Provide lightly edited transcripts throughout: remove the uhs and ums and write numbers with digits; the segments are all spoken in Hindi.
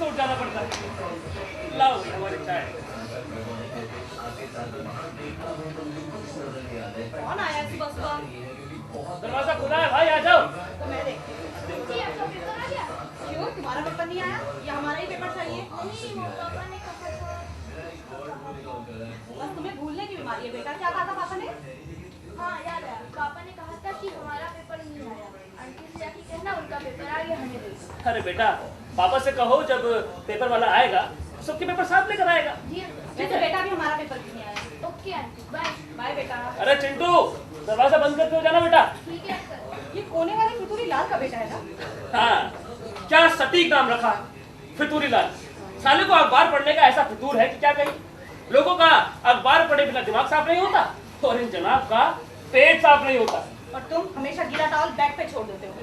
उठ जाना पड़ता है। लाओ हमारी चाय। कौन आया है सुबह सुबह? दरवाजा खुला है भाई, आ जाओ। तो मैं देखती हूँ। आपका पेपर आ गया? क्यों तुम्हारा पेपर नहीं आया या हमारा ही पेपर चाहिए? नहीं, वो पापा ने कहा था। बस तुम्हें भूलने की बीमारी है बेटा। क्या कहा था पापा ने? हाँ याद है, पापा ने कहा था कि हमारा पेपर नहीं आया। आंटी से जाके कहना उनका पेपर आ गया, हमें दे दो। अरे बेटा, पापा से कहो जब पेपर वाला आएगा सबके पेपर साथ लेकर आएगा। जी वैसे बेटा भी हमारा पेपर भी नहीं आया। Okay aunty, bye. बाय बेटा। अरे चिंटू, दरवाजा बंद करके हो जाना बेटा। ठीक है अंकल। ये कोने वाले फितूरी लाल का बेटा है ना? हाँ, क्या सटीक नाम रखा है, फितूरी लाल। साले को अखबार पढ़ने का ऐसा फितूर है कि क्या कहीं। लोगों का अखबार पढ़े बिना दिमाग साफ नहीं होता और इन जनाब का पेट साफ नहीं होता। और तुम हमेशा गीला टॉवल बैग पे छोड़ देते हो।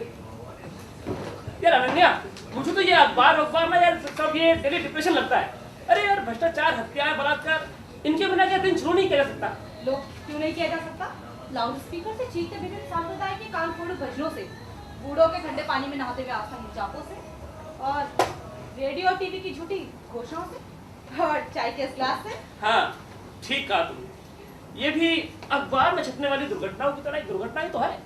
यार अनन्या, मुझे तो ये अखबार ना यार सब ये डेली डिप्रेशन लगता है। अरे यार भ्रष्टाचार, हत्याएं, बलात्कार, इनके बिना क्या दिन शुरू नहीं किया जा सकता? लोग क्यों नहीं किया जा सकता? लाउड स्पीकर से चीखते विभिन्न सांप्रदाय के कान फोड़ भजनों से, बूढ़ों के ठंडे पानी में नहाते हुए आसम जापों से, और रेडियो और टीवी की झूठी घोषणाओं से, और चाय के गिलास से। हाँ, ठीक कहा तुमने। ये भी अखबार में छपने वाली दुर्घटनाओं की तरह एक दुर्घटना ही तो है।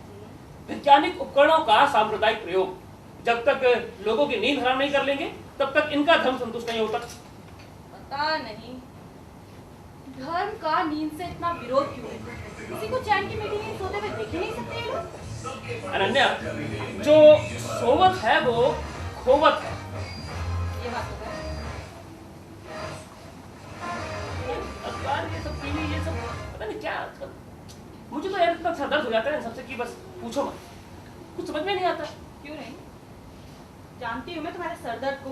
वैज्ञानिक उपकरणों का सांप्रदायिक प्रयोग। जब तक लोगों की नींद हराम नहीं कर लेंगे तब तक इनका धर्म संतुष्ट नहीं होता। पता नहीं धर्म का नींद से इतना विरोध क्यों है? किसी को चैन की मीटिंग में सोते हुए देख ही नहीं सकते ये लोग। अनन्या, जो सोवत है वो खोवत है। ये बात तो है। अखबार ये सब टीवी ये सब पता नहीं क्या आजकल। मुझे तो यार इतना सर दर्द हो जाता है सबसे कि बस पूछो मत, कुछ समझ में नहीं आता। क्यों नहीं? जानती हूँ मैं तुम्हारे सरदर्द को।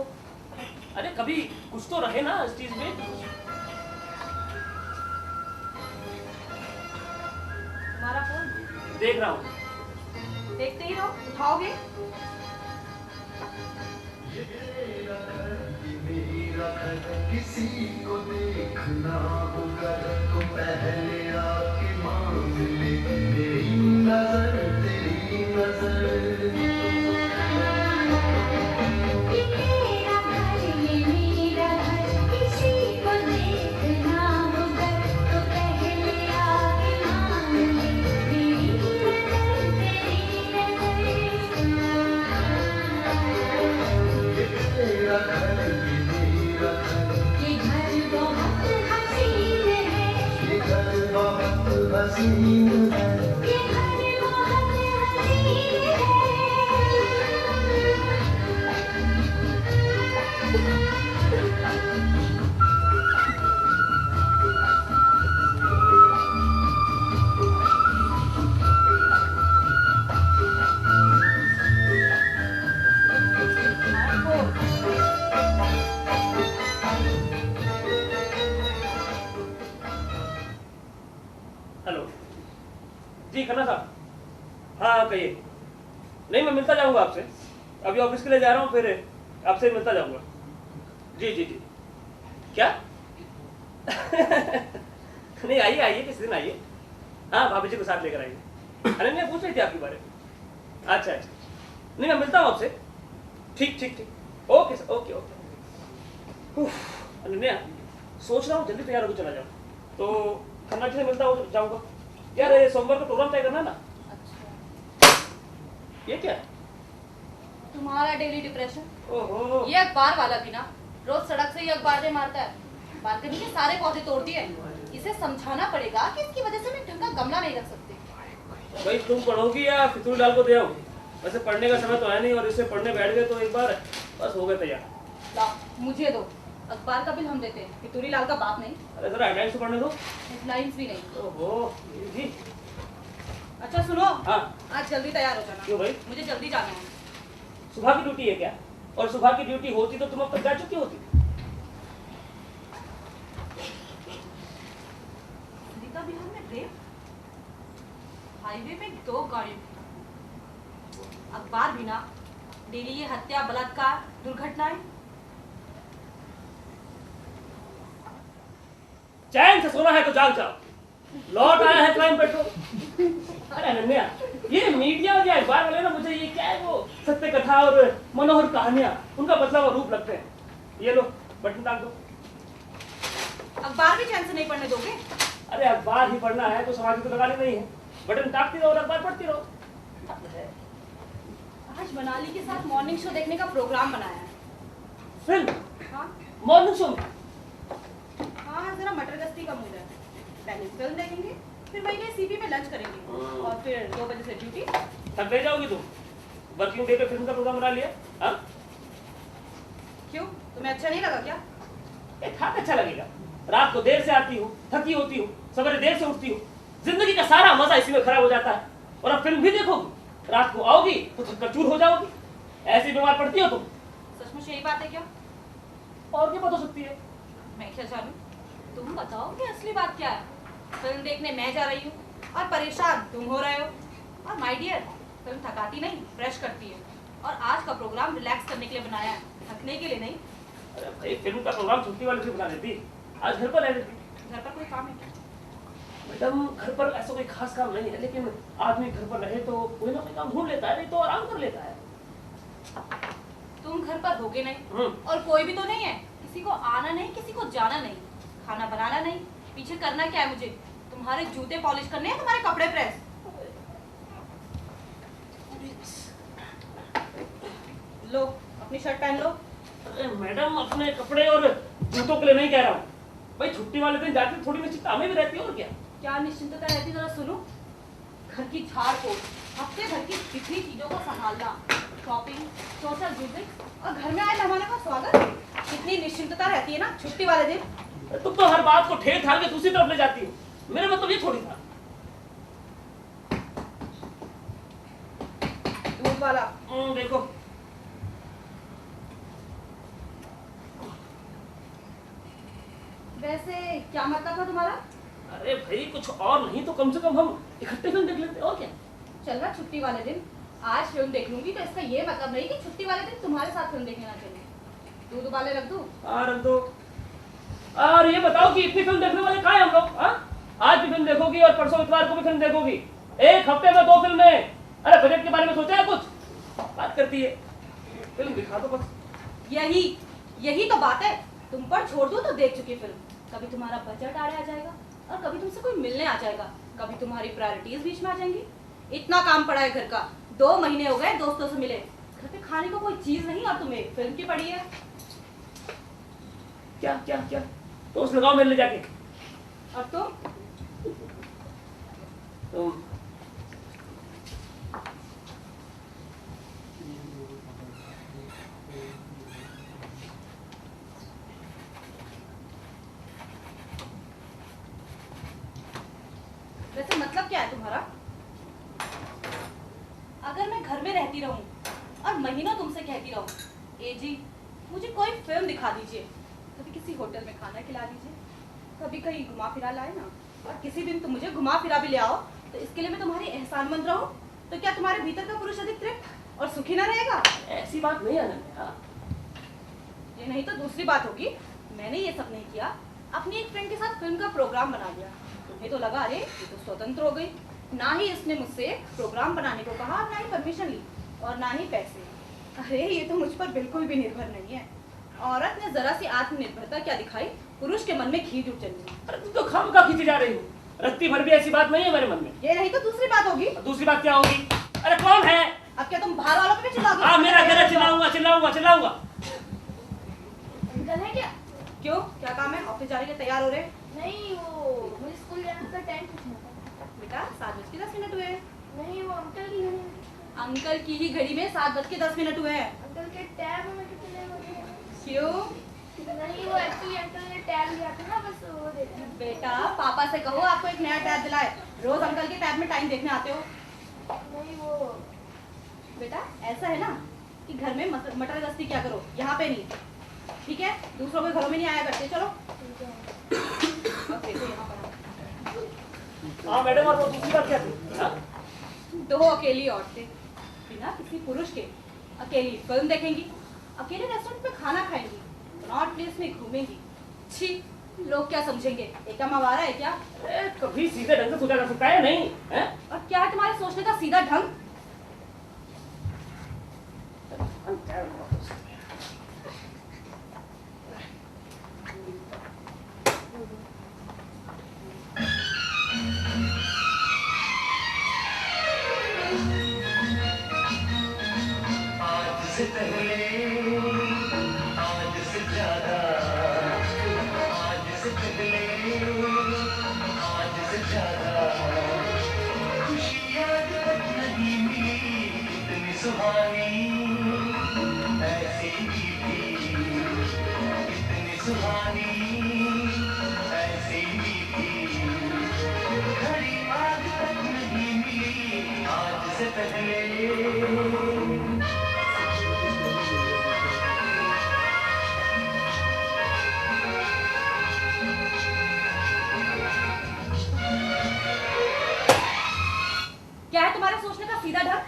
अरे कभी कुछ तो रहे ना इस चीज में। तुम्हारा फोन देख रहा हूँ। देखते ही रहो, उठाओगे? किसी को देखना होगा तो पहले आके मान ले, मेरी नजर तेरी नजर। ये मेरा घर, ये मेरा घर, किसी को देखना होगा तो पहले आके मान ले, मेरी नजर तेरी नजर। तेरा घर, ये मेरा घर, ये घर बहुत हसीन है, ये घर बहुत हसीन है। ये घर बहुत हसीन है। हेलो जी, खन्ना साहब। हाँ कहिए। नहीं, मैं मिलता जाऊंगा आपसे। अभी ऑफिस के लिए जा रहा हूँ, फिर आपसे मिलता जाऊंगा। जी जी जी। क्या? नहीं, आइए आइए, किसी दिन आइए। हाँ, भाभी जी को साथ लेकर आइए। अनन्या पूछ रही थी आपके बारे में। अच्छा अच्छा, नहीं मैं मिलता हूँ आपसे। ठीक ठीक ठीक, okay sir, okay okay. Ananya, सोच रहा हूँ जल्दी तैयार होकर चला जाऊँ, तो खन्ना जी से मिलता हूँ जाऊँगा। यार ये सोमवार को प्रोग्राम तय करना है ना। अच्छा, ये क्या है? तुम्हारा डेली डिप्रेशन। ओहो, ये अखबार वाला भी ना रोज सड़क से ही अखबार दे मारता है। बालकनी के सारे पौधे तोड़ दिए। इसे समझाना पड़ेगा कि इसकी वजह से मैं ढंग का गमला नहीं रख सकती। भाई तुम पढ़ोगी या फितूरी लाल को दे आओ? वैसे पढ़ने का समय तो है नहीं, और इससे पढ़ने बैठ गए तो एक बार बस हो गए तैयार। लाओ, मुझे दो। अखबार का बिल हम देते हैं, फितूरी लाल का बाप नहीं। अरे जरा हेडलाइंस तो पढ़ने दो। हेडलाइंस भी नहीं। ओहो जी। अच्छा सुनो, हाँ। आज जल्दी तैयार हो जाना। क्यों भाई? मुझे जल्दी जाना है। सुबह की ड्यूटी है क्या? और सुबह की ड्यूटी होती तो तुम अब तक जा चुकी होती। सीता बिहार में रेप, हाईवे में 2 गाड़ियों, अखबार भी ना, डेली ये हत्या, बलात्कार, दुर्घटनाएं। चैन से सोना है तो जाग जाओ, लौट आया है क्राइम पेट्रोल। अरे अनन्या, ये मीडिया और ये अखबार वाले ना मुझे ये क्या है वो सत्य कथा और मनोहर कहानियां, उनका बदला हुआ रूप लगते हैं। ये लो बटन टांग दो। अखबार भी चैन से नहीं पढ़ने दोगे? अरे अखबार ही पढ़ना है तो समाज को लगानी नहीं है, बटन टाँगती रहो और अखबार पढ़ती रहो। आज मनाली के साथ मॉर्निंग शो देखने का प्रोग्राम बनाया है। फिल्म? हाँ मॉर्निंग शो में? हाँ, जरा मटर गश्ती का मूड है। पहले फिल्म देखेंगे, फिर वही गए सीपी में लंच करेंगे और फिर 2 बजे से ड्यूटी। तब ले जाओगी तुम? वर्किंग डे पे फिल्म का प्रोग्राम बना लिया? हाँ? क्यों, तुम्हें अच्छा नहीं लगा क्या? थक अच्छा लगेगा। रात को देर से आती हो, थकी होती हो, सवेरे देर से उठती हो, जिंदगी का सारा मजा इसी में खराब हो जाता है। और अब फिल्म भी देखोगी, रात को आओगी तो थक चूर हो जाओगी, ऐसे बीमार पड़ती हो तुम। सचमुच यही बात है क्या? और क्या बात हो सकती है? मैं क्या जानूं? तुम बताओ कि असली बात क्या है? फिल्म देखने मैं जा रही हूँ और परेशान तुम हो रहे हो। और माय डियर, फिल्म थकाती नहीं, फ्रेश करती है। और आज का प्रोग्राम रिलैक्स करने के लिए बनाया है, थकने के लिए नहीं। अरे भाई, फिल्म का प्रोग्राम छुट्टी वाले से बना देती, आज घर पर रह लेती। घर पर कोई काम है क्या? मैडम, घर पर ऐसा कोई खास काम नहीं है, लेकिन आदमी घर पर रहे तो कोई ना कोई काम ढूंढ लेता है, नहीं तो आराम कर लेता है। तुम घर पर होगे नहीं और कोई भी तो नहीं है। किसी को आना नहीं, किसी को जाना नहीं, खाना बनाना नहीं, पीछे करना क्या है मुझे? तुम्हारे जूते पॉलिश करने हैं, तुम्हारे कपड़े प्रेस। लो अपनी शर्ट पहन लो। अरे मैडम, अपने कपड़े और जूतों के लिए नहीं कह रहा हूँ भाई, छुट्टी वाले दिन जाके थोड़ी निश्चिंतता हमें भी रहती है। और क्या क्या निश्चिंतता रहती, जरा सुनो। घर की झाड़ को, हफ्ते भर की बिखरी चीजों को संभालना, शॉपिंग, सोशल विजिट और घर में आए मेहमानों का स्वागत, कितनी निश्चिंतता रहती है ना छुट्टी वाले दिन। तुम तो हर बात को ठेल ठाल के दूसरी तरफ ले जाती हो। मेरा मतलब ये थोड़ी था। दूध वाला देखो, वैसे क्या मतलब था तुम्हारा? अरे भाई, कुछ और नहीं तो कम से कम हम इकट्ठे फिल्म देख लेते। और क्या? चल रहा छुट्टी वाले दिन आज फिल्म देख लूंगी, तो इसका ये मतलब नहीं कि छुट्टी वाले दिन तुम्हारे साथ फिल्म देखने ना चले। दूध उबाले रख दूं? हाँ, रख दो। और ये बताओ कि इतनी फिल्म देखने वाले कहाँ हैं हम लोग? आज भी फिल्म देखोगी और परसों इतवार को भी फिल्म देखोगी, एक हफ्ते में 2 फिल्में। अरे बजट के बारे में सोचा है कुछ? बात करती है, फिल्म दिखा दो बस। यही तो बात है। तुम पर छोड़ दूं तो देख चुकी फिल्म। कभी तुम्हारा बजट आड़े आ जाएगा और कभी तुमसे कोई मिलने आ जाएगा, कभी तुम्हारी प्रायोरिटीज बीच में आ जाएंगी। इतना काम पड़ा है घर का, 2 महीने हो गए दोस्तों से मिले, घर पे खाने को कोई चीज नहीं और तुम्हें फिल्म की पड़ी है। क्या क्या क्या दोस्त लगाओ मेरे ले जाके। और तुम वैसे मतलब क्या है तुम्हारा? अगर मैं घर में रहती रहूं और महीनों तुमसे कहती रहूं, ए जी मुझे कोई फिल्म दिखा दीजिए, कभी किसी होटल में खाना खिला दीजिए, कभी कहीं घुमा फिरा लाए ना, और किसी दिन तुम मुझे घुमा फिरा भी ले आओ, तो इसके लिए मैं तुम्हारी एहसानमंद रहूं, तो क्या तुम्हारे भीतर का पुरुष अधिक तृप्त और सुखी न रहेगा? ऐसी बात नहीं है ना। ये नहीं तो दूसरी बात होगी, मैंने ये सब नहीं किया, अपनी एक फ्रेंड के साथ फिल्म का प्रोग्राम बना लिया। तुम्हें तो लगा अरे ये तो स्वतंत्र हो गई, ना ही इसने मुझसे प्रोग्राम बनाने को कहा, ना ही परमिशन ली और ना ही पैसे। अरे ये तो मुझ पर बिल्कुल भी निर्भर नहीं है। औरत ने जरा सी आत्मनिर्भरता क्या दिखाई, पुरुष के मन में खींच उठ चली। अरे तुम तो खामखा खींची जा रही हो, रत्ती भर भी ऐसी बात नहीं है मेरे मन में। ये नहीं तो दूसरी बात होगी। दूसरी बात क्या होगी? अरे कौन है? अब क्या तुम बाहर वालों पे भी चिल्लाओगे? हाँ, मेरा घर है, चिल्लाऊंगा चिल्लाऊंगा चिल्लाऊंगा। अंकल है क्या? क्यों, क्या काम है? ऑफिस जाने के लिए तैयार हो रहे? नहीं, वो मुझे स्कूल जाने का टाइम पूछना था। बेटा 7:10 हुए हैं। नहीं, वो अंकल की घड़ी। अंकल की ही घड़ी में 7:10 हुए हैं। अंकल के टैब में कितने बजे हैं? क्यों? नहीं, वो एक्चुअली अंकल ने टैब लिया था ना, बस वो दे देना। बेटा पापा से कहो आपको एक नया टैब दिलाए, रोज अंकल के टैब में टाइम देखने आते हो। नहीं, वो बेटा ऐसा है ना कि घर में मटर गश्ती क्या करो, यहाँ पे नहीं, ठीक है? दूसरों के घरों में नहीं आया करते। चलो अब देखो यहाँ पर। हाँ मैडम, और वो दूसरी बात क्या थी? हाँ? 2 अकेली औरतें बिना किसी पुरुष के अकेली फिल्म देखेंगी, अकेले रेस्टोरेंट में खाना खाएंगी, नॉट प्लेस में घूमेंगी। छी, लोग क्या समझेंगे? एकदम आवारा है क्या? अरे कभी सीधे ढंग से सोचा जा सकता है? नहीं है? और क्या है तुम्हारे सोचने का सीधा ढंग? पहले आज से ज्यादा, आज से पहले आज से ज्यादा खुशियाँ जब नहीं मिली इतनी सुहानी, ऐसी मीठी इतनी सुहानी, ऐसी मीठी घड़ी आज तक नहीं मिली आज से पहले। क्या है तुम्हारा सोचने का सीधा ढंग?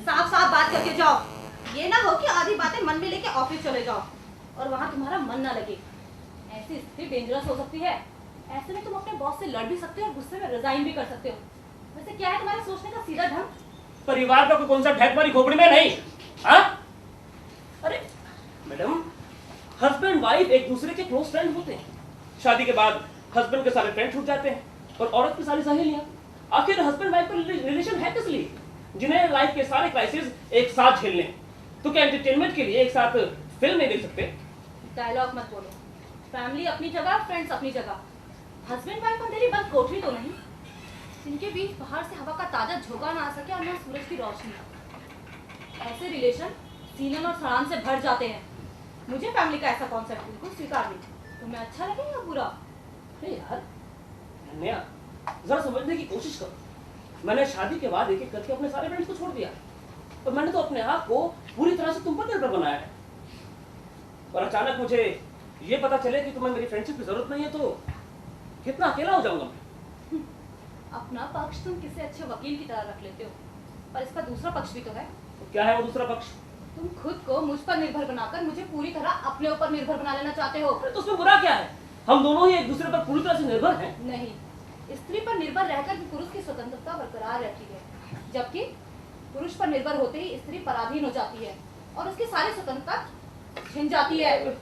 साफ साफ बात करके जाओ, ये ना हो कि आधी बातें मन में लेके ऑफिस चले जाओ और वहां तुम्हारा मन ना लगे। ऐसी स्थिति डेंजरस हो सकती है। ऐसे में तुम अपने बॉस से लड़ भी सकते हो और गुस्से में रिजाइन भी कर सकते हो। वैसे क्या है तुम्हारे सोचने का सीधा ढंग? परिवार का कोई कौन सा ढैक मारी खोपड़ी में नहीं। हाँ? अरे मैडम, हस्बैंड वाइफ एक दूसरे के क्लोज फ्रेंड होते हैं। शादी के बाद हस्बैंड के सारे फ्रेंड छूट जाते हैं और औरत की सारी सहेलियां। आखिर हस्बैंड वाइफ का रिलेशन है किस लिए? जिन्हें लाइफ के सारे क्राइसिस एक साथ झेलने हैं। तो क्या एंटरटेनमेंट के लिए एक साथ फिल्म नहीं देख सकते? डायलॉग मत बोलो। फैमिली अपनी जगह, फ्रेंड्स अपनी जगह। हस्बैंड वाइफ अंधेरी बंद कोठरी तो नहीं जिनके बीच बाहर से हवा का ताजा झोंका ना आ सके और ना सूरज की रोशनी। ऐसे रिलेशन सीलन और सड़ान से भर जाते हैं। मुझे फैमिली का ऐसा कॉन्सेप्ट बिल्कुल स्वीकार नहीं। तुम्हें अच्छा लगे या बुरा? अरे यार धन्या, जरा समझने की कोशिश करो। मैंने शादी के बाद एक एक करके अपने सारे फ्रेंड्स को छोड़ दिया और मैंने तो अपने आप को पूरी तरह से तुम पर निर्भर बनाया है। और अचानक मुझे ये पता चले कि तुम्हें मेरी फ्रेंडशिप की जरूरत नहीं है तो कितना अकेला हो जाऊंगा मैं। अपना पक्ष तुम किसी अच्छे वकील की तरह रख लेते हो, पर इसका दूसरा पक्ष भी तो है। तो क्या है वो दूसरा पक्ष? तुम खुद को मुझ पर निर्भर बनाकर मुझे पूरी तरह अपने ऊपर निर्भर बना लेना चाहते हो। तो उसमें बुरा क्या है? हम दोनों ही एक दूसरे पर पूरी तरह से निर्भर हैं। नहीं, स्त्री पर निर्भर रहकर भी पुरुष की स्वतंत्रता बरकरार रहती है, जबकि पुरुष पर निर्भर होते ही स्त्री पराधीन हो जाती है और उसकी सारी स्वतंत्रता छिन जाती है।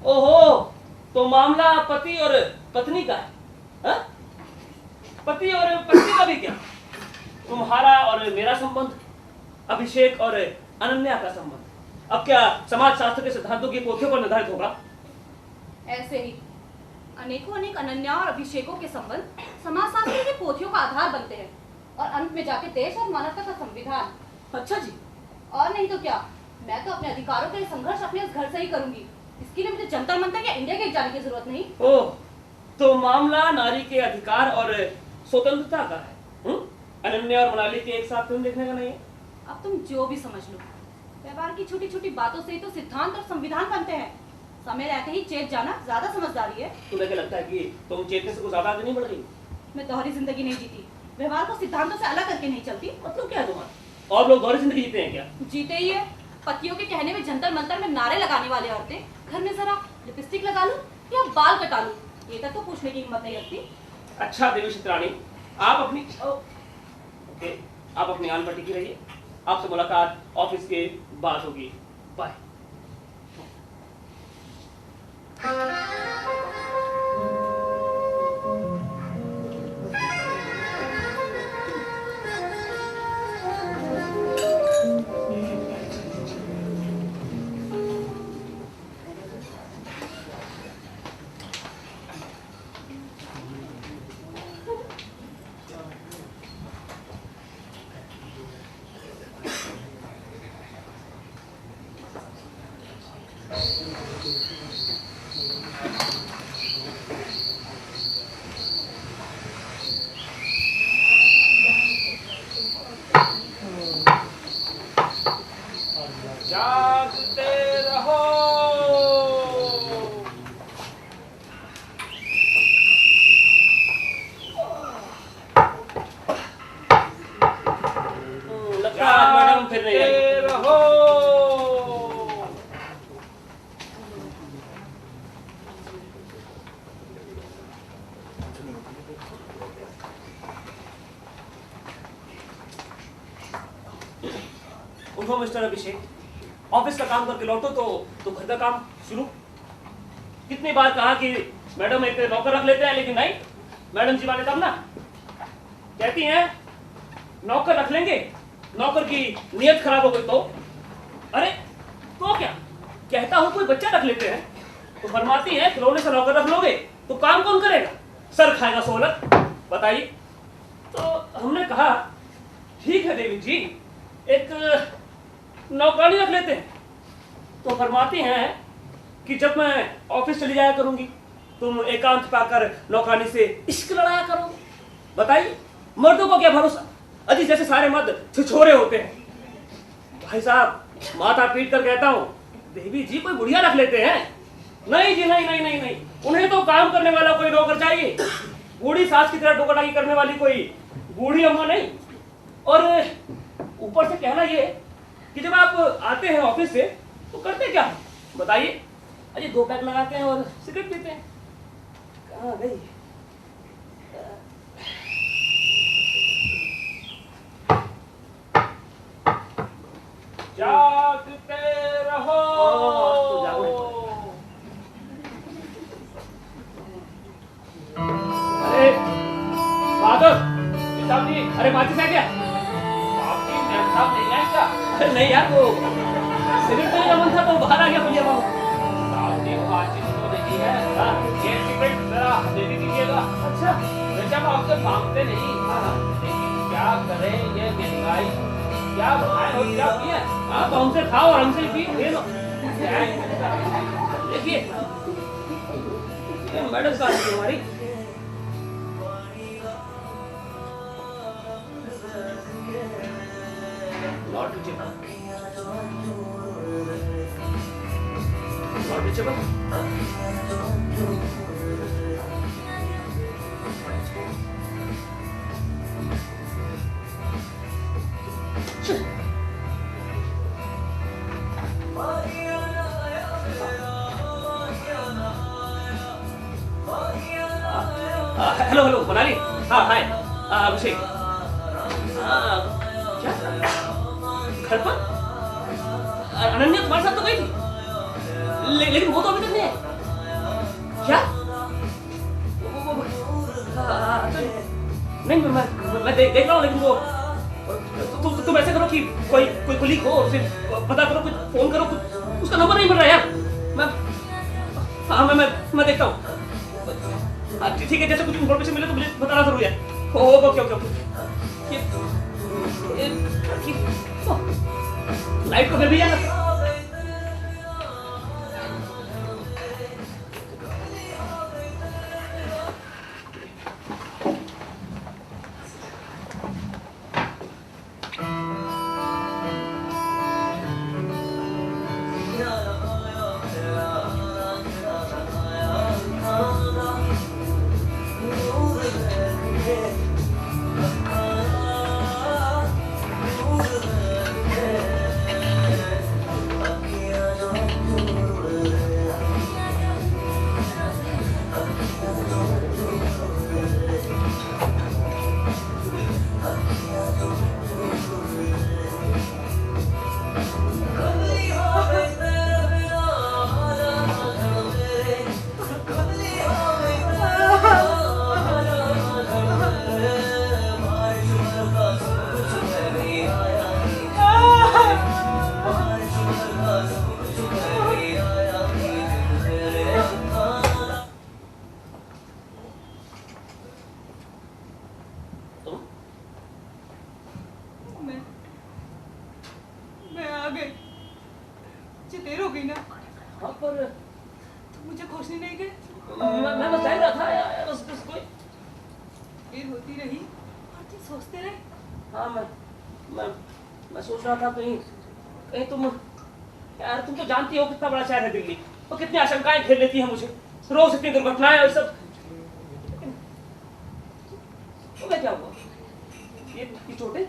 ओहो, तो मामला पति और पत्नी का है? हा? पति और पत्नी का भी क्या? तुम्हारा और मेरा संबंध, अभिषेक और अनन्या का संबंध, अब क्या समाज शास्त्र के सिद्धांतों की पोथियों पर निर्धारित होगा? ऐसे ही अनेकों अनेक अनन्या और अभिषेकों के संबंध समाजशास्त्र की पोथियों का आधार बनते हैं और अंत में जाके देश और मानवता का संविधान। अच्छा जी। और नहीं तो क्या, मैं तो अपने अधिकारों के लिए संघर्ष अपने उस घर से ही करूंगी। इसके लिए मुझे जंतर मंतर या इंडिया गेट जाने की जरूरत नहीं। ओह, तो मामला नारी के अधिकार और स्वतंत्रता का है। अनन्या और मनाली के एक साथ फिल्म देखने का नहीं है? अब तुम जो भी समझ लो, व्यवहार की छोटी छोटी बातों से ही तो सिद्धांत और संविधान बनते हैं। समय रहते ही चेत जाना ज्यादा समझदारी है। तुम्हें क्या लगता है कि तुम चेतने से कुछ ज्यादा आगे नहीं बढ़ रही? मैं दोहरी जिंदगी नहीं जीती, व्यवहार को सिद्धांतों से अलग करके नहीं चलती। मतलब क्या है तुम्हारा? और लोग दोहरी जिंदगी जीते हैं क्या? जीते ही है। पतियों के कहने में जंतर मंतर में नारे लगाने वाले औरतें घर में जरा लिपस्टिक लगा लूं या बाल कटा लूं, ये तक तो पूछने की हिम्मत नहीं रखती। अच्छा देवी चित्राणी, आप अपनी ओके, आप अपनी आन पर टिकी रहिए। आपसे मुलाकात ऑफिस के बाद होगी। बाय। जागते रहो। लगता है आज मैडम फिर नहीं आई। रहो। उठो मिस्टर अभिषेक, ऑफिस का काम करके लौटो तो घर का काम शुरू। कितनी बार कहा कि मैडम एक नौकर रख लेते हैं, लेकिन नहीं, मैडम जी माने तब ना। कहती हैं नौकर रख लेंगे नौकर की नियत खराब हो गई तो? अरे तो क्या कहता हूँ कोई बच्चा रख लेते हैं, तो फरमाती है खिलौने से नौकर रख लोगे तो काम कौन करेगा, सर खाएगा सोलत। बताइए। तो हमने कहा ठीक है देवी जी, एक नौकरानी रख लेते हैं। तो फरमाती हैं कि जब मैं ऑफिस चली जाया करूंगी तुम एकांत पाकर नौकरानी से इश्क लड़ाया करोगे। बताइए, मर्दों को क्या भरोसा, अजी जैसे सारे मर्द छिछोरे होते हैं। भाई साहब माथा पीट कर कहता हूँ देवी जी कोई बुढ़िया रख लेते हैं। नहीं जी नहीं नहीं नहीं नहीं, उन्हें तो काम करने वाला कोई नौकर चाहिए, बूढ़ी सास की तरह टोकटाकी करने वाली कोई बूढ़ी अम्मा नहीं। और ऊपर से कहना ये कि जब आप आते हैं ऑफिस से तो करते क्या हैं? बताइए। अरे 2 पैक लगाते हैं और सिगरेट पीते हैं। कहाँ गई? जागते रहो। तो जागो। अरे बहादुर साहब जी, अरे माचिस है क्या? आपकी मैम साहब नहीं है क्या? अरे नहीं यार, वो सिगरेट पीने का मन था तो बाहर आ गया भैया बाबू। साहब जी माचिस तो नहीं है, ये सिगरेट जरा दे दीजिएगा। अच्छा वैसे हम आपसे मांगते नहीं, लेकिन क्या करें ये महंगाई, क्या खाएं और क्या पिए। आप हमसे खाओ और हमसे पियो, ले लो। देखिए मैडम साहब की हमारी Not reachable. Not reachable. Hello hello Manali. हाँ हाय अभिषेक। क्या घर पर? अनन्या तुम्हारे साथ तो गई थी, लेकिन वो तो अभी तक नहीं है। क्या? नहीं मैं देख रहा हूँ, लेकिन वो तुम ऐसे करो कि कोई कुलीग हो, उसे पता करो, कुछ फोन करो, कुछ उसका नंबर नहीं मिल रहा यार। मैं देखता हूँ। ठीक है, जैसे कुछ इन्फॉर्मेशन मिले तो मुझे बताना जरूर है। Okay okay okay. लाइट को फिर भी जाना। देर हो गई ना। हाँ पर तुम मुझे खोजने नहीं गए? मैं बस जान रहा था यार, बस कोई देर होती रही और तुम सोचते रहे। हाँ मैं सोच रहा था कहीं तुम यार, तुम तो जानती हो कितना बड़ा शहर है दिल्ली, और कितनी आशंकाएं घेर लेती हैं मुझे, रोज इतनी दुर्घटनाएं और सब। तुम्हें क्या हुआ? ये चोटें?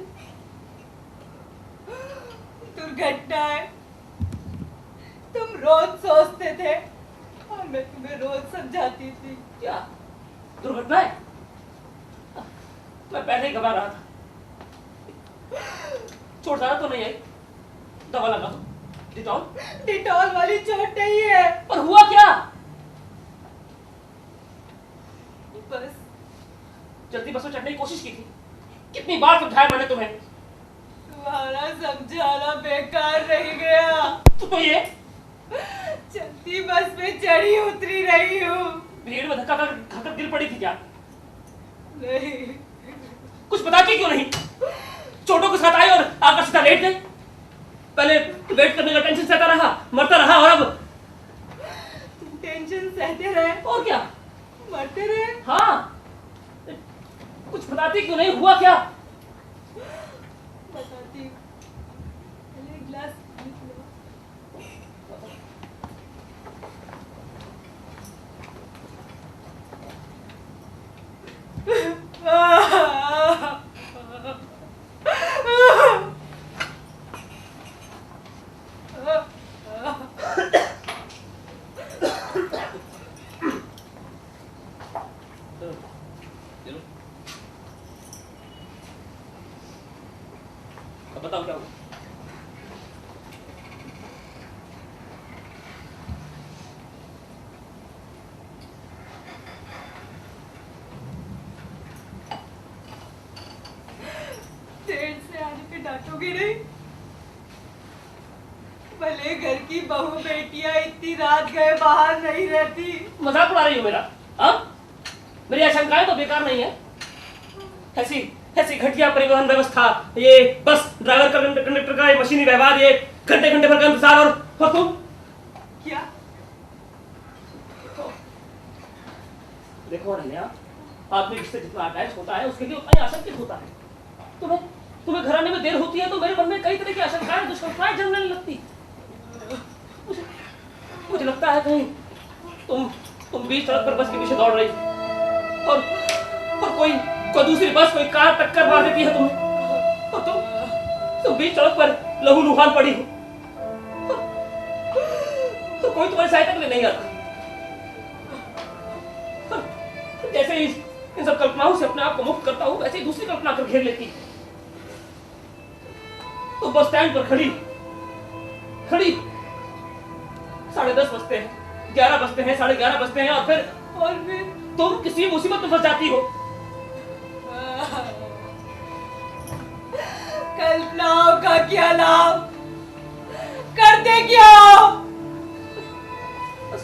दुर्घटना है। तुम रोज सोचते थे और मैं तुम्हें रोज समझाती थी। क्या दुर्घटना है? मैं पहले ही घबरा रहा था। चोट ज्यादा तो नहीं आई? दवा लगा दो, डिटॉल वाली चोट नहीं है। पर हुआ क्या? बस जल्दी बस में चढ़ने की कोशिश की थी, कितनी बार समझाया मैंने तुम्हें। तुम्हारा समझाना बेकार रह गया। तो ये चलती बस में चढ़ी उतरी रही हूँ। भीड़ में धक्का खाकर गिर पड़ी थी क्या? नहीं। कुछ बताती क्यों नहीं? चोटों के साथ आए और आकर सीधा लेट गए। पहले वेट करने का टेंशन सहता रहा, मरता रहा, और अब तुम टेंशन सहते रहे और क्या, मरते रहे। हाँ, कुछ बताती क्यों नहीं? हुआ क्या? बताती हूँ। पहले एक गिलास पानी पिलाओ। अब बताओ क्या हुआ? देर से आने पे डांटोगे नहीं? भले घर की बहू बेटियां इतनी रात गए बाहर नहीं रहती। मजाक उड़ा रही हो मेरा? हाँ, मेरी आशंकाएं तो बेकार नहीं है। ऐसी ऐसी घटिया परिवहन व्यवस्था, ये बस ड्राइवर का कंडक्टर का ये मशीनी व्यवहार, ये घंटे घंटे भर का इंतजार, और तुम क्या? देखो अनन्या, आदमी जिससे जितना अटैच होता है उसके लिए उतना ही आशंकित होता है। तुम्हें घर आने में देर होती है तो मेरे मन में कई तरह की आशंकाएं, दुष्कल्पनाएं जन्मने लगती। मुझे लगता है कहीं तुम बीच सड़क पर बस के पीछे दौड़ रही और कोई दूसरी बस, कोई कार टक्कर मार देती है तुम्हें, और तुम बीच सड़क पर लहूलुहान पड़ी हो, तो कोई तुम्हारी सहायता के लिए नहीं आता। जैसे ही इन सब कल्पनाओं से अपने आप को मुक्त करता हूं, वैसे ही दूसरी कल्पना कर घेर लेती। तो बस स्टैंड पर खड़ी 10:30 बजते हैं, 11 बजते हैं, 11:30 बजते हैं, और फिर तुम किसी मुसीबत में फंस जाती हो। कल्पनाओं का क्या लाभ? करते क्या हो? बस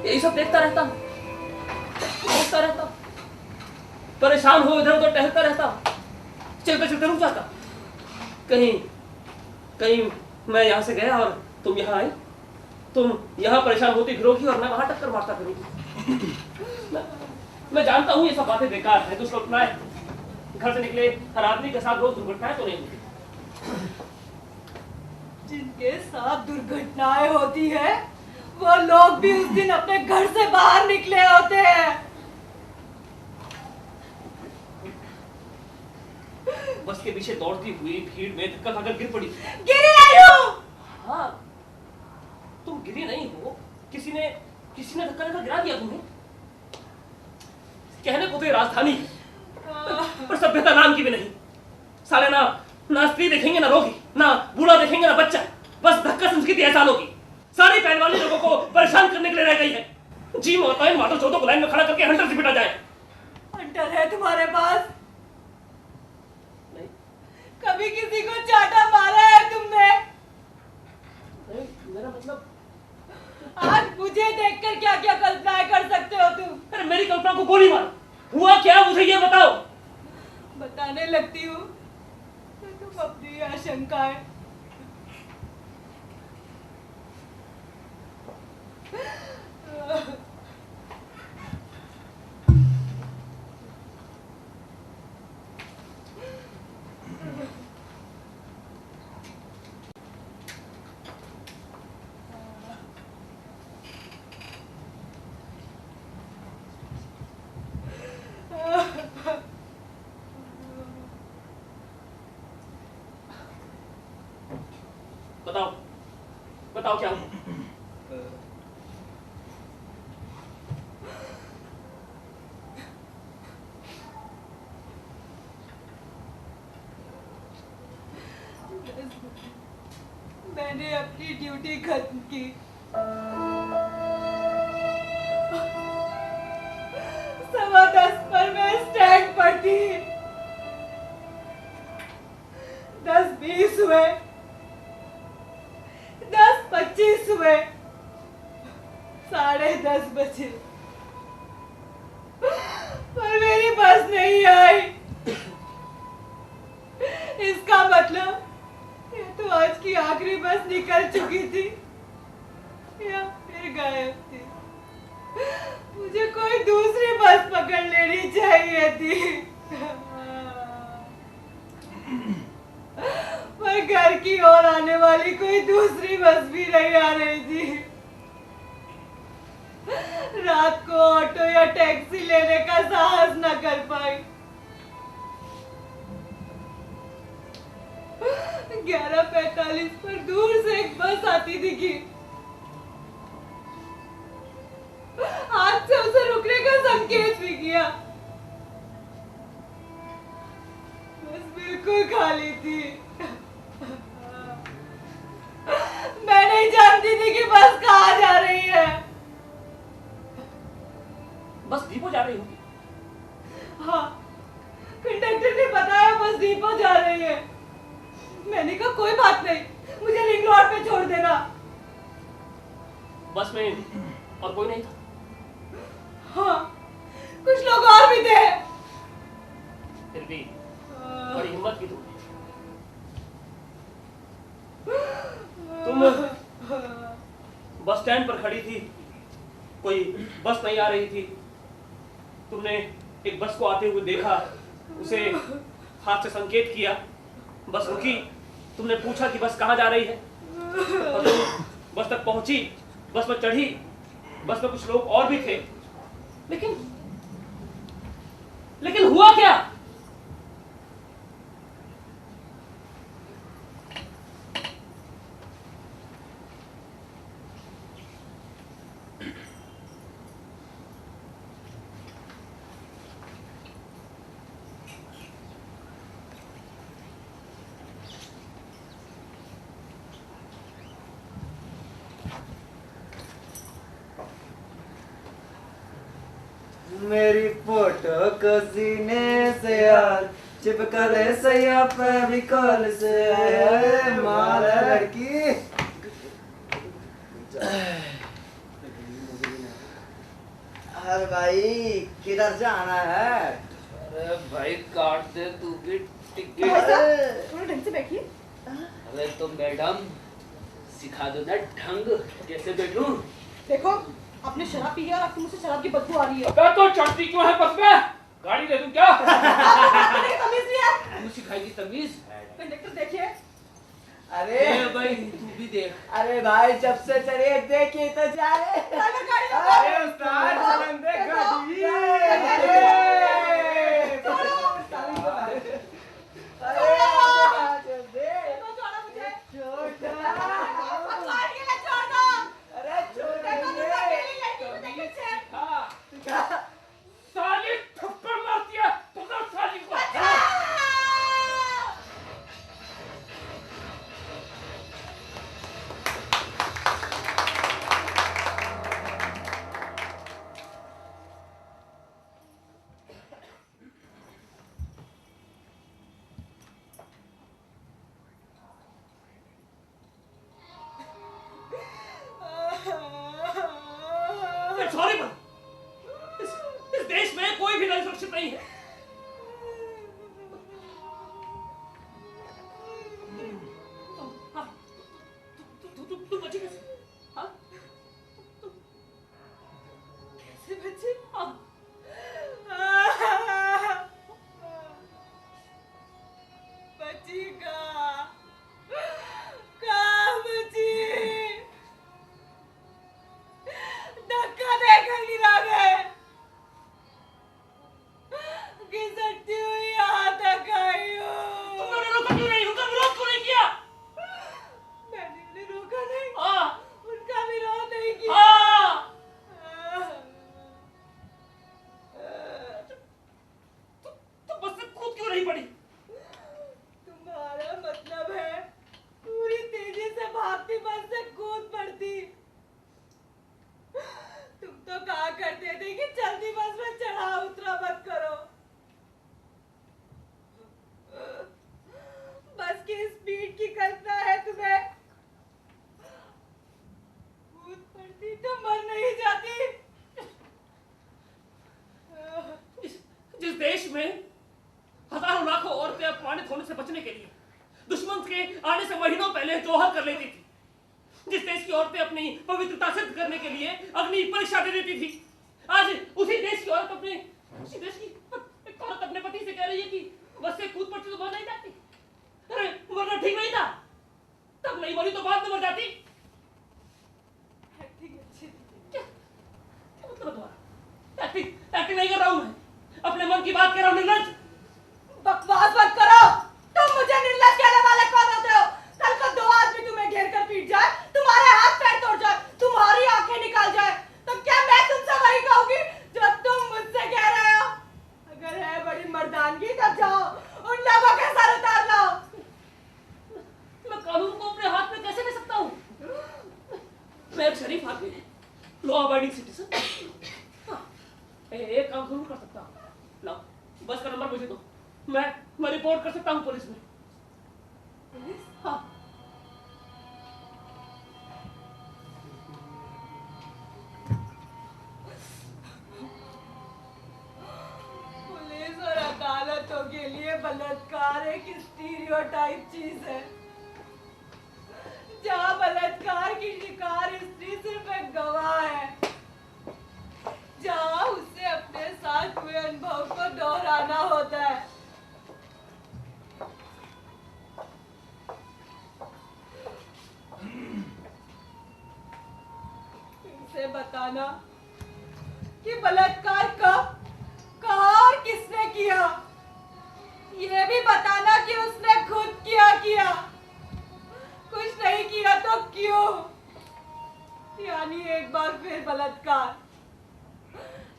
यही सब देखता रहता हूं, परेशान हो, इधर उधर टहलता रहता हूं, चलते चलते रुक जाता। कहीं मैं यहां से गया और तुम यहां आई, तुम यहां परेशान होती फिरोगी और मैं वहां टक्कर मारता फिरूंगी। मैं जानता हूं ये सब बातें बेकार है, दुष्कल्पनाएं। घर से निकले हर आदमी के साथ रोज दुर्घटनाएं तो नहीं होती। जिनके साथ दुर्घटनाएं होती है वो लोग भी उस दिन अपने घर से बाहर निकले होते हैं। बस के पीछे दौड़ती हुई भीड़ में धक्का खाकर गिर पड़ी। गिरी नहीं हो। हाँ, तुम गिरी नहीं हो, किसी ने धक्का देकर गिरा दिया तुम्हें। कहने को तो ये राजधानी है, पर सभ्यता नाम की भी नहीं। साले ना स्त्री देखेंगे, ना रोगी, ना बूढ़ा देखेंगे, ना बच्चा, बस धक्का संस्कृति ऐसा लोगी। सारी पहलवानी लोगों को परेशान करने के लिए रह गई है। जी मोहताइन मातो चौथों को लाइन में खड़ा करके हंटर से पिटा जाए। हंटर है तुम्हारे पास? नहीं, कभी किसी को चाटा मारा है तुमने? नहीं, मेरा मतलब आज मुझे देखकर क्या क्या कल्पनाएं कर सकते हो तुम? अरे मेरी कल्पना को गोली मारो। हुआ क्या मुझे ये बताओ। बताने लगती हूँ तो तुम अपनी आशंकाएं। बताओ क्या हुआ। मैंने अपनी ड्यूटी खत्म की। 10:15 पर मैं स्टैंड पर थी। 10-20 10:25 हुए, 10:25 हुए, 10:30 बजे, पर मेरी बस नहीं आई। इसका मतलब ये तो आज की आखिरी बस निकल चुकी थी या फिर गायब थी। मुझे कोई दूसरी बस पकड़ लेनी चाहिए थी, पर घर की ओर आने वाली कोई दूसरी बस भी नहीं आ रही थी। रात को ऑटो या टैक्सी लेने का साहस न कर पाई। 11:45 पर दूर से एक बस आती दिखी। हाथ से उसे रुकने का संकेत भी किया। बस बिल्कुल खाली थी। मैं नहीं जानती थी कि बस कहाँ जा रही है। बस डिपो जा रही होगी। हाँ, कंडक्टर ने बताया बस डिपो जा रही है। मैंने कहा कोई बात नहीं, मुझे रिंग रोड पे छोड़ देना। बस में और कोई नहीं था? हाँ, कुछ लोग और भी थे। फिर भी बड़ी हिम्मत की तुम बस स्टैंड पर खड़ी थी, कोई बस नहीं आ रही थी, तुमने एक बस को आते हुए देखा, उसे हाथ से संकेत किया, बस रुकी, तुमने पूछा कि बस कहाँ जा रही है, और तुम बस तक पहुंची, बस में चढ़ी, बस में कुछ लोग और भी थे, लेकिन हुआ क्या? मेरी फोटो को सीने से यार चिपका ले सैया फेविकॉल से मार लड़की। अरे भाई किधर जाना है? अरे भाई काट दे तू भी टिकट। थोड़ा ढंग से बैठिए। अरे तो मैडम सिखा दो ना ढंग, कैसे बैठूं? देखो, आपने शराब पी है और आपको मुझसे शराब की बदबू आ रही है। अबे तो चढ़ती क्यों है बस में? गाड़ी दे दूं क्या? तमीज नहीं है। तू सिखाएगी तमीज? कंडक्टर देखिए। अरे ए भाई तू भी देख। अरे भाई जब से चलिए देखिए तो जाए। ड्राइवर गाड़ी रोको। अरे उस्ताद चलन दे गाड़ी। साली थप्पड़ मारती है तो साली को। सॉरी पर इस देश में कोई भी नहीं सुरक्षित नहीं है। तुम बची कैसे? हाँ? कैसे बची? हाँ? बची कहाँ बची? धक्का देकर गिरा गए। घिसटती हुई यहाँ तक आई हूँ। तुमने रोका क्यों नहीं? उनका विरोध क्यों नहीं किया? मैंने उन्हें रोका नहीं, हाँ? उनका विरोध नहीं किया। हाँ? तुम बस से कूद क्यों नहीं पड़ी? तुम्हारा मतलब है पूरी तेजी से भागती बस से कूद पड़ती। तुम तो कहा करते थे कि चलती बस में चढ़ा उतरा मत करो। बस की स्पीड की के आने से महीनों पहले जोहर कर लेती थी। जिस देश की औरतें अपनी पवित्रता सिद्ध करने के लिए अग्नि परीक्षा दे देती थी, आज उसी देश की औरत एक औरत अपने पति से कह रही है कि बस से कूद पड़ती तो मर नहीं जाती। अरे मरना ठीक नहीं था, तब नहीं मरी तो बाद में मर जाती। क्या मतलब तुम्हारा? एक्टिंग नहीं कर रहा हूं मैं, अपने मन की बात कह रहा हूं। निर्लज, बकवास बंद करो। तुम मुझे निर्लज कहने वाले कौन होते हो? कल को 2 आदमी तुम्हें घेर कर पीट जाए, तुम्हारे हाथ पैर तोड़ जाए, तुम्हारी आंखें निकाल जाए, तो क्या मैं तुमसे वही कहूंगी जो तुम मुझसे कह रहे हो? अगर है बड़ी मर्दानगी तब जाओ उन लोगों के सर उतार लो। मैं कानून को अपने हाथ में कैसे ले सकता हूँ? मैं एक शरीफ आदमी हूँ, लॉ अबाइडिंग सिटीजन। एक काम जरूर कर सकता हूँ। लाओ बस का नंबर मुझे दो, मैं रिपोर्ट कर सकता हूँ पुलिस में। हाँ। पुलिस और अदालतों के लिए बलात्कार एक स्टीरियोटाइप चीज है, जहाँ बलात्कार की शिकार स्त्री सिर्फ एक गवाह है, जहाँ उसे अपने साथ हुए अनुभव को दोहराना होता है। इसे बताना कि बलात्कार कब, कहाँ और किसने किया, ये भी बताना कि उसने खुद किया, कुछ नहीं किया तो क्यों? यानी एक बार फिर बलात्कार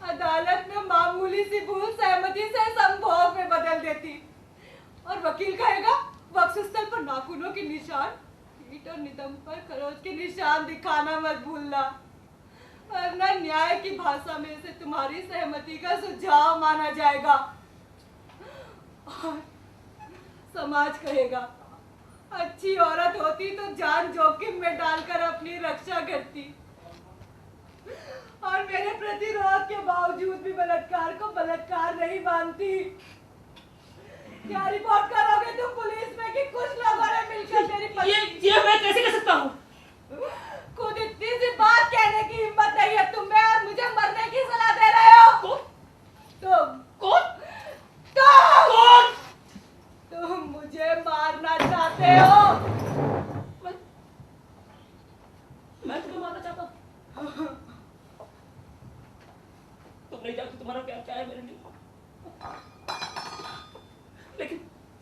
अदालत में मामूली सी भूल सहमति से संभोग में बदल देती, और वकील कहेगा वक्षस्थल पर नाखूनों के निशान, पीठ और नितंब पर खरोच के निशान दिखाना मत भूलना, वरना न्याय की भाषा में इसे तुम्हारी सहमति का सुझाव माना जाएगा। और समाज कहेगा अच्छी औरत होती तो जान जोखिम में डालकर अपनी रक्षा करती, और मेरे प्रतिरोध के बावजूद भी बलात्कार को बलात्कार नहीं मानती। क्या रिपोर्ट करोगे तुम पुलिस में कि कुछ लोगों ने मिलकर मेरी ये मैं कैसे कर सकता हूँ? खुद इतनी सी बात कहने की हिम्मत नहीं है तुम्हें, और मुझे मरने की सलाह दे रहे हो? तुम कौन? तुम मुझे मारना चाहते हो? मैं तुम्हें मारना चाहता हूँ? तुम नहीं जानती तुम्हारा प्यार क्या है मेरे लिए।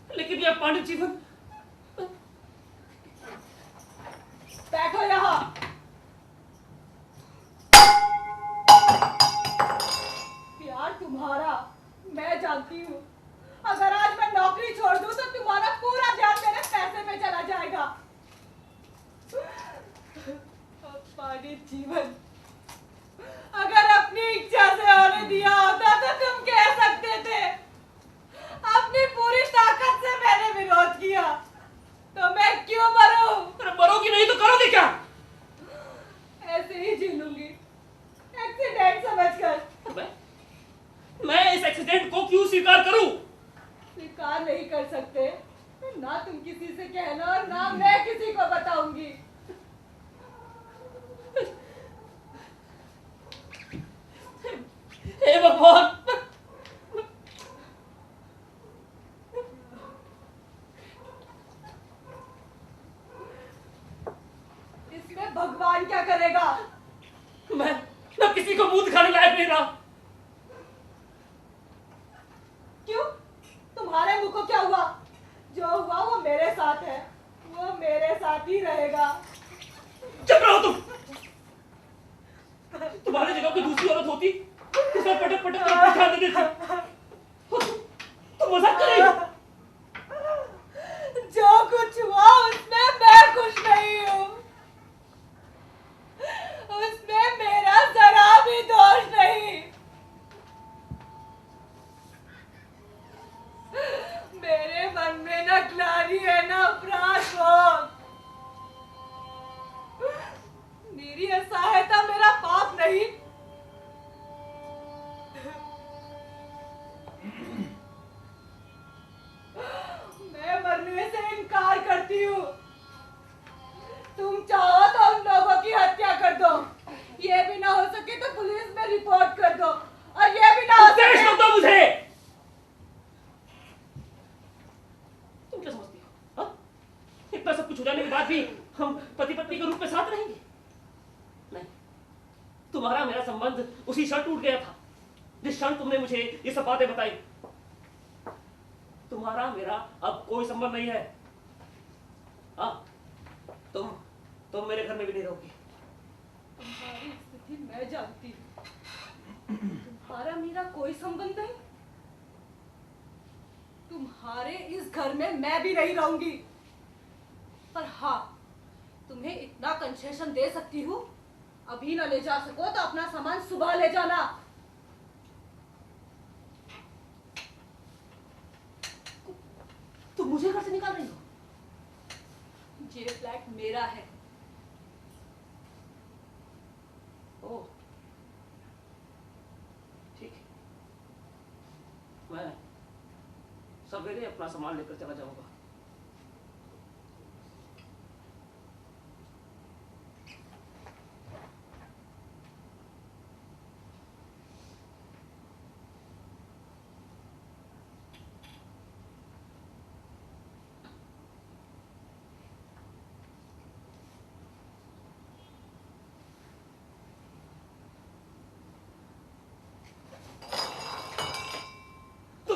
लेकिन यह पांडित जीवन। बैठो यहाँ। प्यार तुम्हारा मैं जानती हूँ, अगर आज मैं नौकरी छोड़ दूँ तो तुम्हारा पूरा ध्यान मेरे पैसे में चला जाएगा। पांडित जीवन, अगर अपनी इच्छा से होने दिया होता तो तुम कह सकते थे अपनी पूरी ताकत से मैंने विरोध किया, तो मैं क्यों मरूं? मरोगी नहीं तो करोगे क्या? ऐसे ही झेलूंगी, एक्सीडेंट समझकर। मैं इस एक्सीडेंट को क्यों स्वीकार करूं? स्वीकार नहीं कर सकते, ना तुम किसी से कहना और ना मैं किसी को बताऊंगी। हे भगवान, इसमें भगवान क्या करेगा? मैं किसी को मुंह दिखाने लायक नहीं रहा। क्यों? तुम्हारे मुंह को क्या हुआ? जो हुआ वो मेरे साथ है, वो मेरे साथ ही रहेगा। चुप रहो तुम। तुम्हारी जगह कोई दूसरी औरत होती, उसे पटक पटक कर ध्यान दे देती। तुम मजाक कर रही हो? जो कुछ हुआ उसमें मैं खुश नहीं हूँ, उसमें मेरा जरा भी दोष नहीं। मेरे मन में न ग्लानि है न अपराध बोध। मेरी असहायता मेरा पाप नहीं। जानती हूँ। तुम चाहो तो उन लोगों की हत्या कर दो, ये भी ना हो सके तो पुलिस में रिपोर्ट कर दो, और ये भी ना हो उपदेश सके मत दो मुझे। तुम क्या समझती हो? हाँ? इतना सब कुछ हो जाने के बाद भी हम पति पत्नी के रूप में साथ रहेंगे? नहीं, तुम्हारा मेरा संबंध उसी क्षण टूट गया था जिस क्षण तुमने मुझे ये सब बातें बताई। तुम्हारा मेरा अब कोई संबंध नहीं है। हाँ, तुम मेरे घर में भी नहीं रहोगी। तुम्हारी स्थिति मैं जानती हूँ। तुम्हारा मेरा कोई संबंध नहीं। तुम्हारे इस घर में मैं भी नहीं रहूंगी। पर हाँ, तुम्हें इतना कंसेशन दे सकती हूँ, अभी ना ले जा सको तो अपना सामान सुबह ले जाना। तुम मुझे घर से निकाल रही हो? ये फ्लैट मेरा है। ओह, ठीक है। मैं सवेरे अपना सामान लेकर चला जाऊंगा।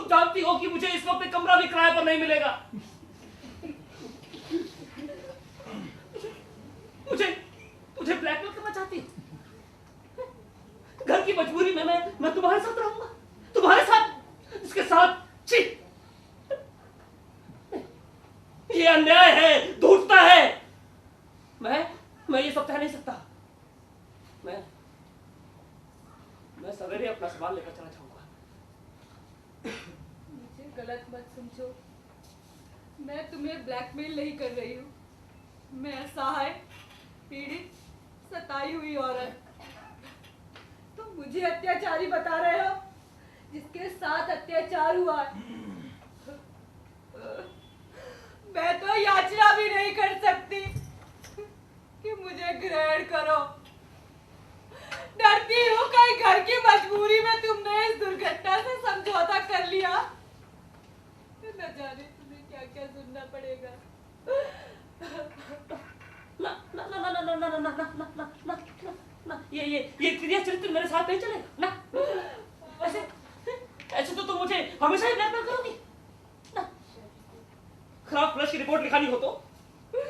जानती हो कि मुझे इस वक्त एक कमरा भी किराए पर नहीं मिलेगा। मुझे ब्लैकमेल करना चाहती हो? घर की मजबूरी में मैं तुम्हारे साथ रहूंगा, तुम्हारे साथ, इसके साथ। छी, ये अन्याय है, धूर्तता है। मैं ये सब सह नहीं सकता। मैं सवेरे अपना सामान लेकर चला जाऊंगा। मुझे गलत मत समझो, मैं तुम्हें ब्लैकमेल नहीं कर रही हूँ। मैं असहाय, पीड़ित, सताई हुई औरत। तुम मुझे अत्याचारी बता रहे हो, जिसके साथ अत्याचार हुआ। मैं तो याचना भी नहीं कर सकती कि मुझे ग्रहण करो। डरती हूँ कहीं घर की मजबूरी में तुमने इस दुर्घटना से समझौता कर लिया तो न जाने तुम्हें क्या क्या सुनना पड़ेगा। ना ना ना ना ना ना ना ना ना ना ना ना ना ये क्रिया चरित्र मेरे साथ नहीं चलेगा ना। ऐसे तो तुम मुझे हमेशा ही ब्लैकमेल करोगी ना। खराब फ्लश की रिपोर्ट लिखानी हो तो,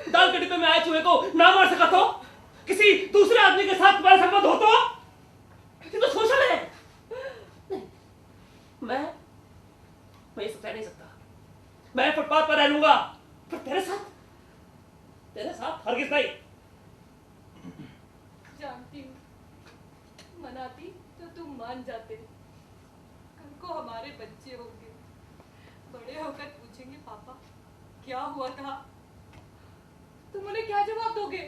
दाल के डिब्बे में आए चूहे को ना मार सका तो, किसी दूसरे आदमी के साथ तुम्हारा संबंध हो तो, ये तो सोशल है। नहीं, मैं ये सब कह नहीं सकता। मैं फुटपाथ पर रह लूंगा, पर तेरे साथ हरगिज नहीं। जानती हूँ, मनाती तो तुम मान जाते। कल को हमारे बच्चे होंगे, बड़े होकर पूछेंगे पापा क्या हुआ था, तुम उन्हें क्या जवाब दोगे?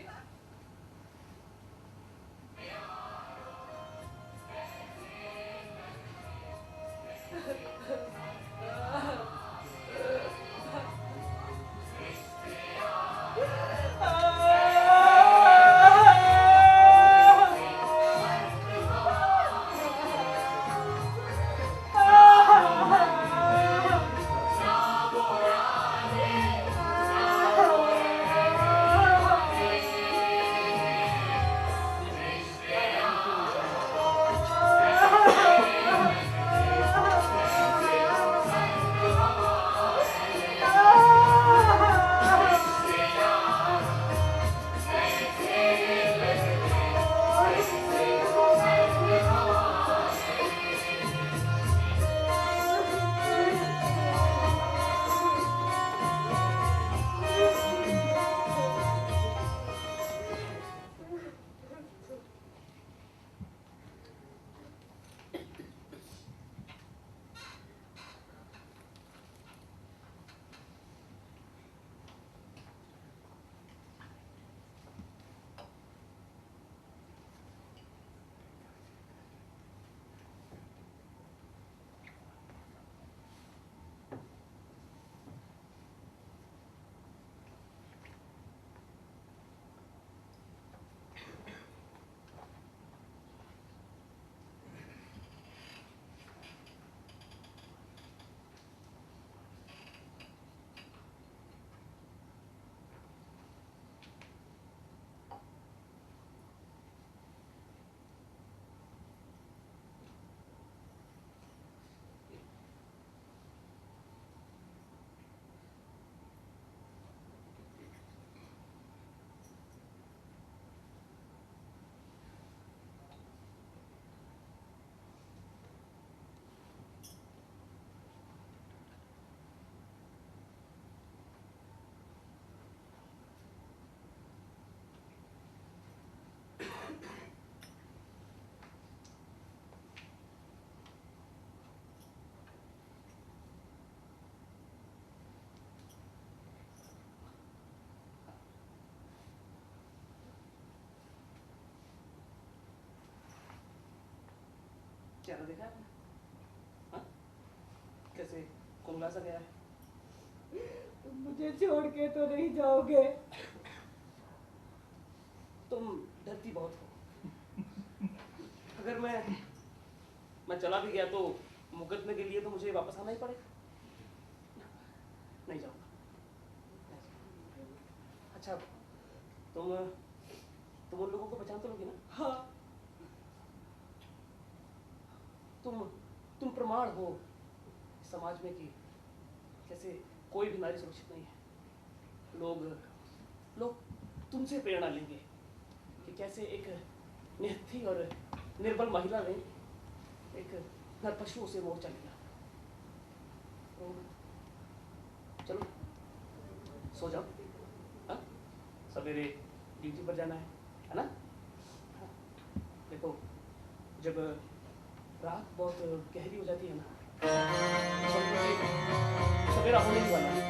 चेहरा देखा है आपने? हाँ? कैसे कुंगला सा गया है? तुम मुझे छोड़ के तो नहीं जाओगे? तुम डरती बहुत हो। अगर मैं चला भी गया तो मुकदमे के लिए तो मुझे वापस आना ही पड़ेगा। नहीं जाऊंगा। अच्छा, तुम उन लोगों को पहचान तो लोगे ना? हाँ। तुम प्रमाण हो समाज में कि कैसे कोई भी नारी सुरक्षित नहीं है। लोग तुमसे प्रेरणा लेंगे कि कैसे एक निहत्थी और निर्बल महिला ने एक नरपशुओं से मोर्चा लिया। तो चलो सो जाओ। हाँ, सवेरे ड्यूटी पर जाना है ना? हाँ। देखो, जब रात बहुत गहरी हो जाती है ना, सवेरा होने ही वाला है।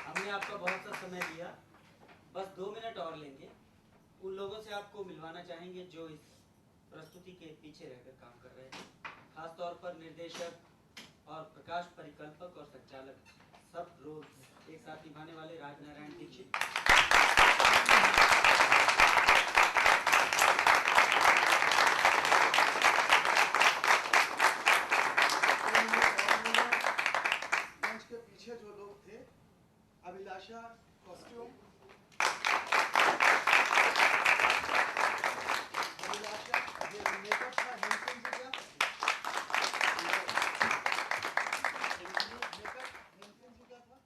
हमने आपका बहुत सा समय लिया, बस 2 मिनट और लेंगे। उन लोगों से आपको मिलवाना चाहेंगे जो इस प्रस्तुति के पीछे रहकर काम कर रहे हैं। खास तौर पर निर्देशक और प्रकाश परिकल्पक और संचालक सब रोल एक साथ निभाने वाले राजनारायण दीक्षित। मंच के पीछे जो लोग थे, अभिलाषा कॉस्ट्यूम, अभिलाषा ये मेकअप था, हेमचंद जी का मेकअप हेमचंद जी का था।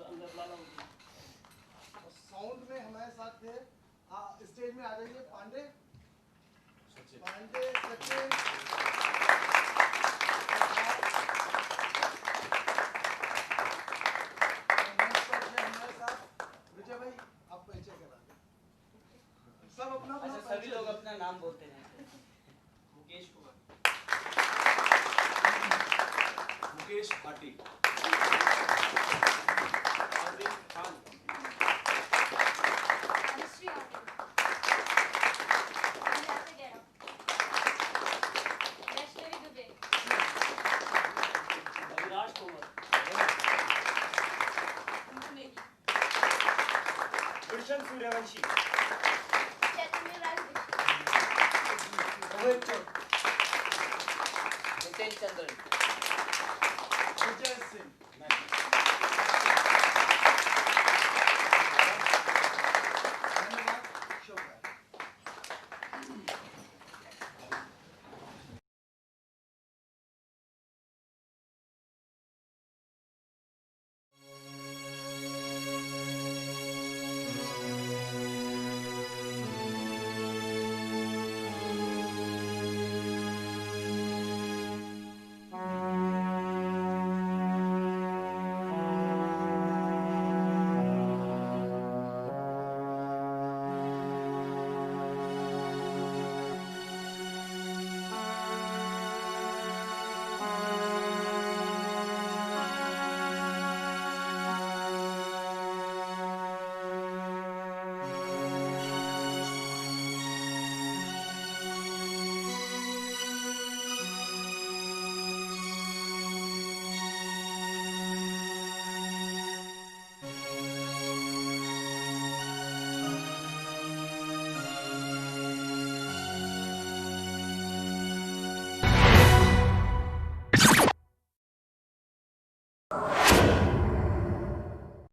अंदर ला लाऊंगी। और साउंड में हमारे साथ थे, स्टेज में आ जाइए, पांडे सचिन, विजय भाई आप परिचय करा दें। सब अपना अच्छा, सभी परिचय लोग दें। अपना नाम बोलते हैं। मुकेश कुमार, मुकेश भाटी, आदिल खान, अनुश्री आनंद, अभिलाषा गैरव, वैष्णवी दुबे, अविनाश तोमर, गुलशन सूर्यवंशी, चैतन्य राज रोहित चौक, नितिन चंद्रन, विजय सिंह,